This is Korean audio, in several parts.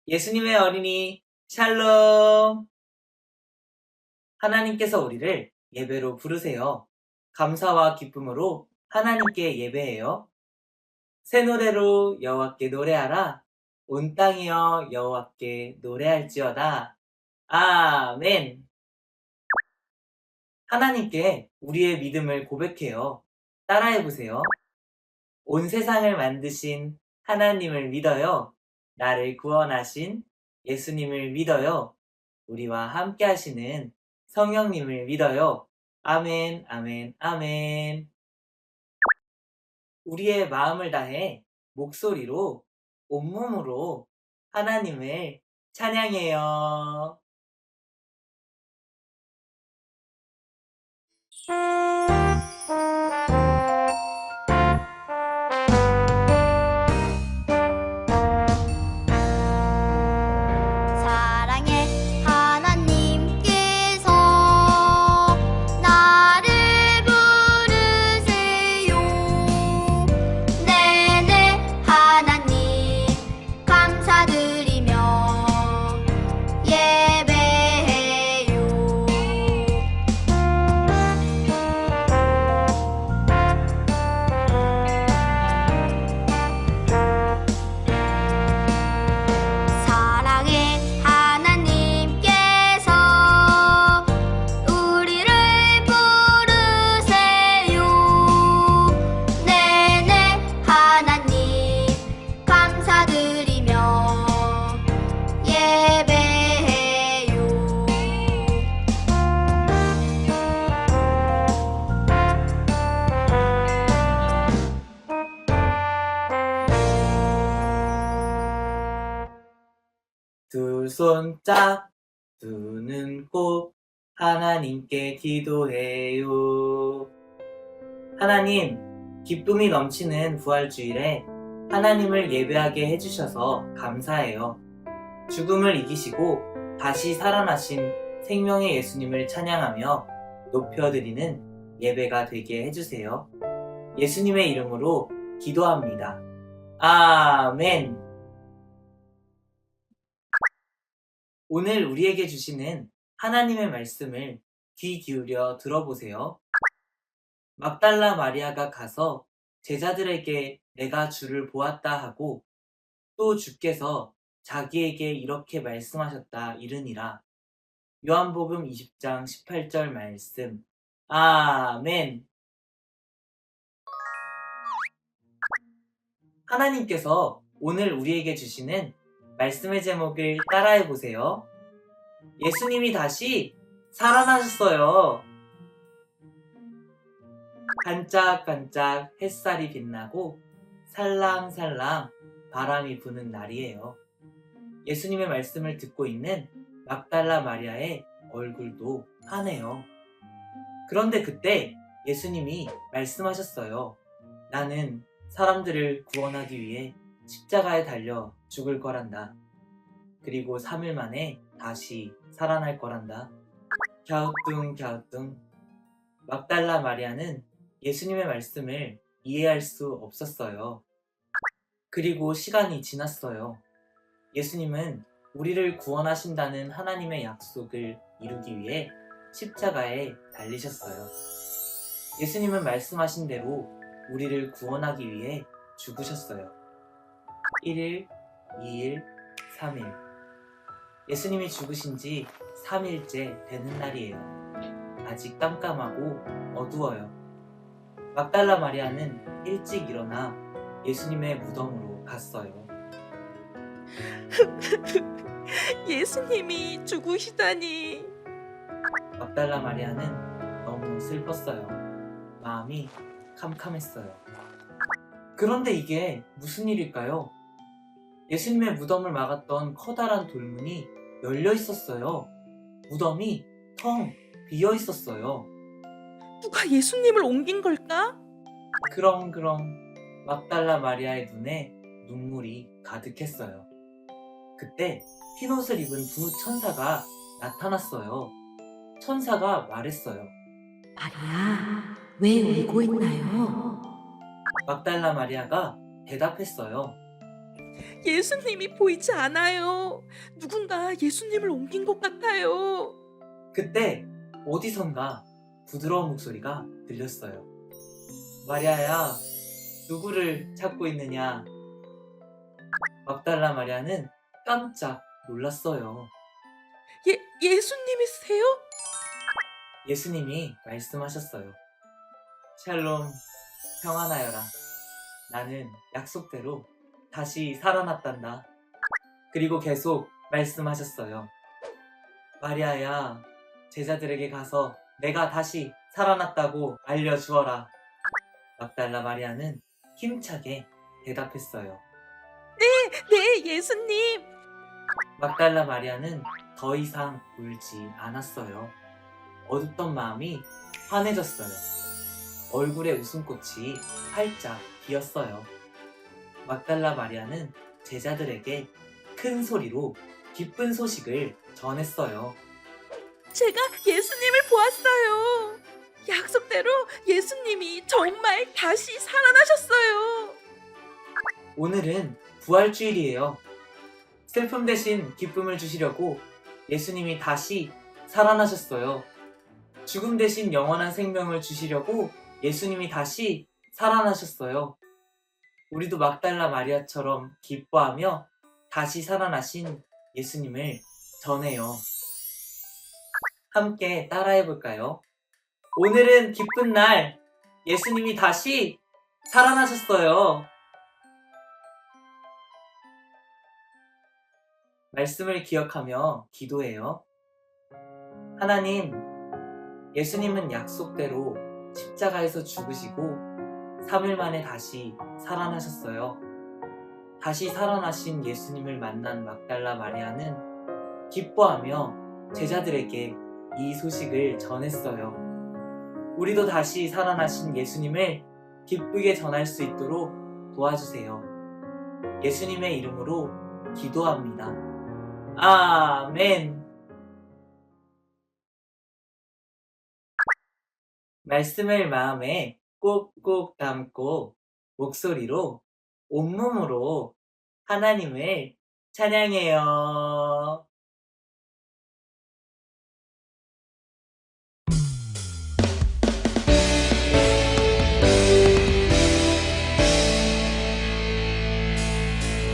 예수님의 어린이 샬롬! 하나님께서 우리를 예배로 부르세요. 감사와 기쁨으로 하나님께 예배해요. 새 노래로 여호와께 노래하라. 온 땅이여 여호와께 노래할지어다. 아멘. 하나님께 우리의 믿음을 고백해요. 따라해보세요. 온 세상을 만드신 하나님을 믿어요. 나를 구원하신 예수님을 믿어요. 우리와 함께 하시는 성령님을 믿어요. 아멘, 아멘, 아멘. 우리의 마음을 다해 목소리로, 온몸으로 하나님을 찬양해요. 사랑의 하나님께서 나를 부르세요. 네네 하나님 감사드리며 예배해요. 사랑의 하나님께서 우리를 부르세요. 네네 하나님 감사드리며 예배해요. 두 손 짝, 두 눈 꼭 하나님께 기도해요. 하나님, 기쁨이 넘치는 부활주일에 하나님을 예배하게 해주셔서 감사해요. 죽음을 이기시고 다시 살아나신 생명의 예수님을 찬양하며 높여드리는 예배가 되게 해주세요. 예수님의 이름으로 기도합니다. 아멘. 오늘 우리에게 주시는 하나님의 말씀을 귀 기울여 들어보세요. 막달라 마리아가 가서 제자들에게 내가 주를 보았다 하고 또 주께서 자기에게 이렇게 말씀하셨다 이르니라. 요한복음 20장 18절 말씀. 아멘. 하나님께서 오늘 우리에게 주시는 말씀의 제목을 따라해 보세요. 예수님이 다시 살아나셨어요. 반짝반짝 햇살이 빛나고 살랑살랑 바람이 부는 날이에요. 예수님의 말씀을 듣고 있는 막달라 마리아의 얼굴도 환해요. 그런데 그때 예수님이 말씀하셨어요. 나는 사람들을 구원하기 위해 십자가에 달려 죽을 거란다. 그리고 3일 만에 다시 살아날 거란다. 갸우뚱. 막달라 마리아는 예수님의 말씀을 이해할 수 없었어요. 그리고 시간이 지났어요. 예수님은 우리를 구원하신다는 하나님의 약속을 이루기 위해 십자가에 달리셨어요. 예수님은 말씀하신 대로 우리를 구원하기 위해 죽으셨어요. 1일, 2일, 3일. 예수님이 죽으신 지 3일째 되는 날이에요. 아직 깜깜하고 어두워요. 막달라 마리아는 일찍 일어나 예수님의 무덤으로 갔어요. 예수님이 죽으시다니. 막달라 마리아는 너무 슬펐어요. 마음이 캄캄했어요. 그런데 이게 무슨 일일까요? 예수님의 무덤을 막았던 커다란 돌문이 열려 있었어요. 무덤이 텅 비어 있었어요. 누가 예수님을 옮긴 걸까? 그럼 막달라 마리아의 눈에 눈물이 가득했어요. 그때 흰옷을 입은 두 천사가 나타났어요. 천사가 말했어요. 마리아, 왜 울고 있나요? 막달라 마리아가 대답했어요. 예수님이 보이지 않아요. 누군가 예수님을 옮긴 것 같아요. 그때 어디선가 부드러운 목소리가 들렸어요. 마리아야, 누구를 찾고 있느냐? 막달라 마리아는 깜짝 놀랐어요. 예수님이세요? 예수님이 말씀하셨어요. 샬롬, 평안하여라. 나는 약속대로 다시 살아났단다. 그리고 계속 말씀하셨어요. 마리아야, 제자들에게 가서 내가 다시 살아났다고 알려주어라. 막달라 마리아는 힘차게 대답했어요. 네, 예수님. 막달라 마리아는 더 이상 울지 않았어요. 어둡던 마음이 환해졌어요. 얼굴에 웃음꽃이 활짝 피었어요. 막달라 마리아는 제자들에게 큰 소리로 기쁜 소식을 전했어요. 제가 예수님을 보았어요. 약속대로 예수님이 정말 다시 살아나셨어요. 오늘은 부활주일이에요. 슬픔 대신 기쁨을 주시려고 예수님이 다시 살아나셨어요. 죽음 대신 영원한 생명을 주시려고 예수님이 다시 살아나셨어요. 우리도 막달라 마리아처럼 기뻐하며 다시 살아나신 예수님을 전해요. 함께 따라해 볼까요? 오늘은 기쁜 날, 예수님이 다시 살아나셨어요. 말씀을 기억하며 기도해요. 하나님, 예수님은 약속대로 십자가에서 죽으시고 3일 만에 다시 살아나셨어요. 다시 살아나신 예수님을 만난 막달라 마리아는 기뻐하며 제자들에게 이 소식을 전했어요. 우리도 다시 살아나신 예수님을 기쁘게 전할 수 있도록 도와주세요. 예수님의 이름으로 기도합니다. 아멘. 말씀을 마음에 꼭꼭 담고 목소리로 온몸으로 하나님을 찬양해요.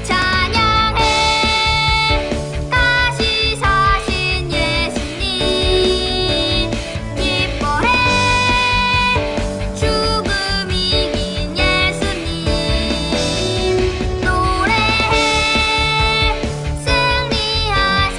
찬양해 다시 사신 예수님 기뻐해 죽음 이긴 예수님 노래해 승리하신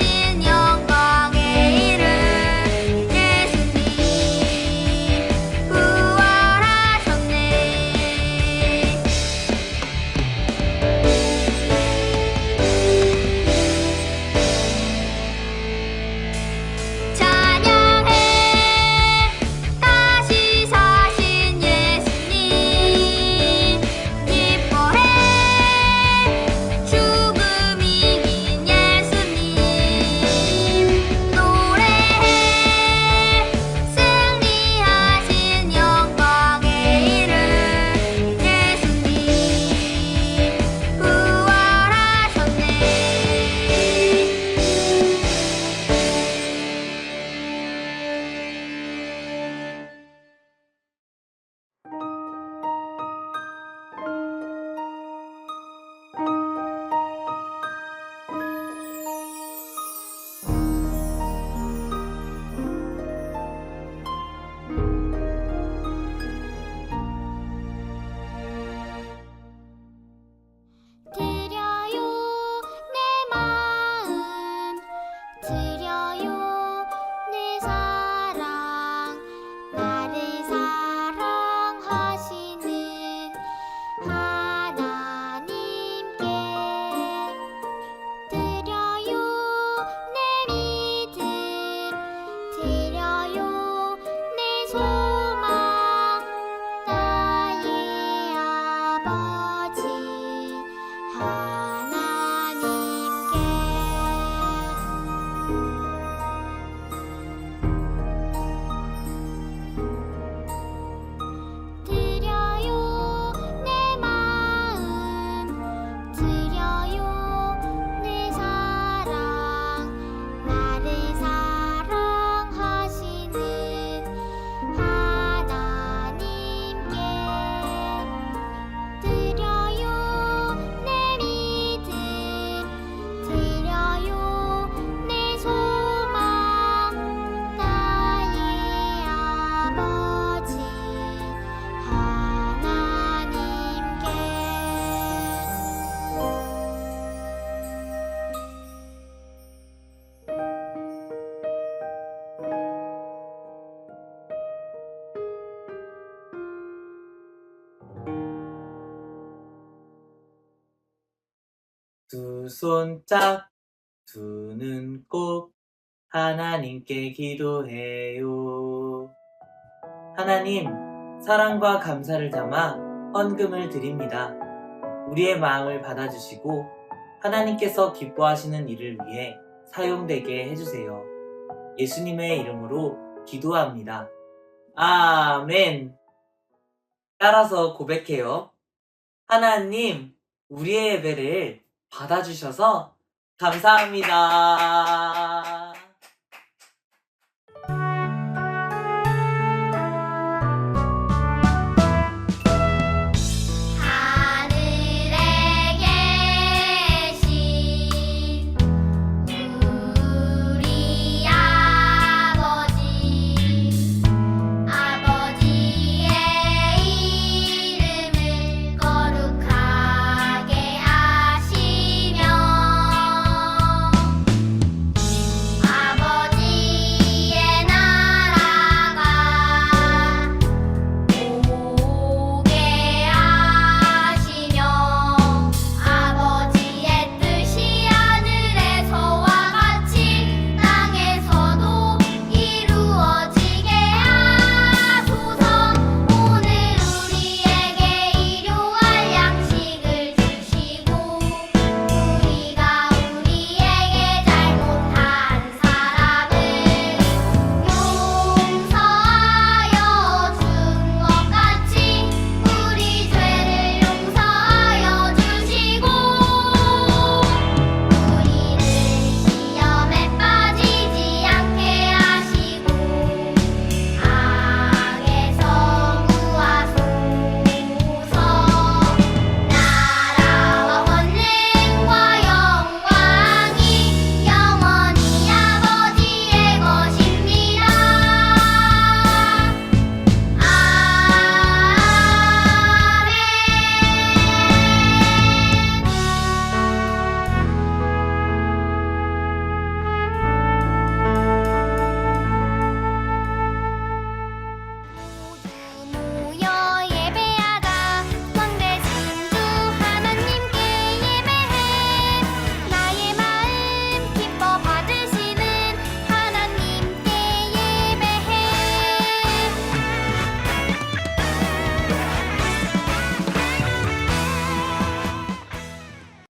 두 손 짝, 두 눈 꼭 하나님께 기도해요. 하나님, 사랑과 감사를 담아 헌금을 드립니다. 우리의 마음을 받아주시고 하나님께서 기뻐하시는 일을 위해 사용되게 해주세요. 예수님의 이름으로 기도합니다. 아멘. 따라서 고백해요. 하나님, 우리의 예배를 받아주셔서 감사합니다.